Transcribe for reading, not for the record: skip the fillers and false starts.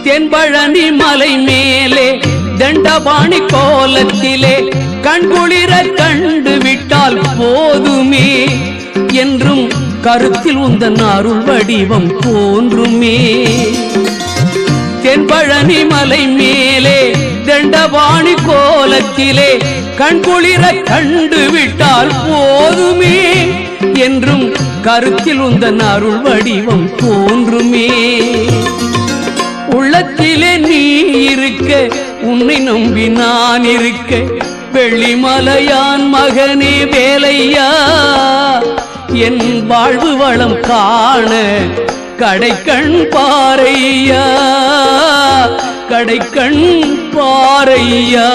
தென்பழனி மலை மேலே தண்டபாணி கோலத்திலே கண்குளிர கண்டு விட்டால் போதுமே என்றும் கருத்தில் உந்தன் அருள் வடிவம் தோன்றுமே. தென்பழனி மலை மேலே தண்டபாணி கோலத்திலே கண்குளிர கண்டு விட்டால் போதுமே என்றும் கருத்தில் உந்தன் அருள் வடிவம் தோன்றுமே. உள்ளத்திலே நீ இருக்க உன்னை நம்பி நான் இருக்க வெள்ளிமலையான் மகனே வேலையா என் வாழ்வு வளம் காண கடைக்கண் பாரையா கடைக்கண் பாரையா.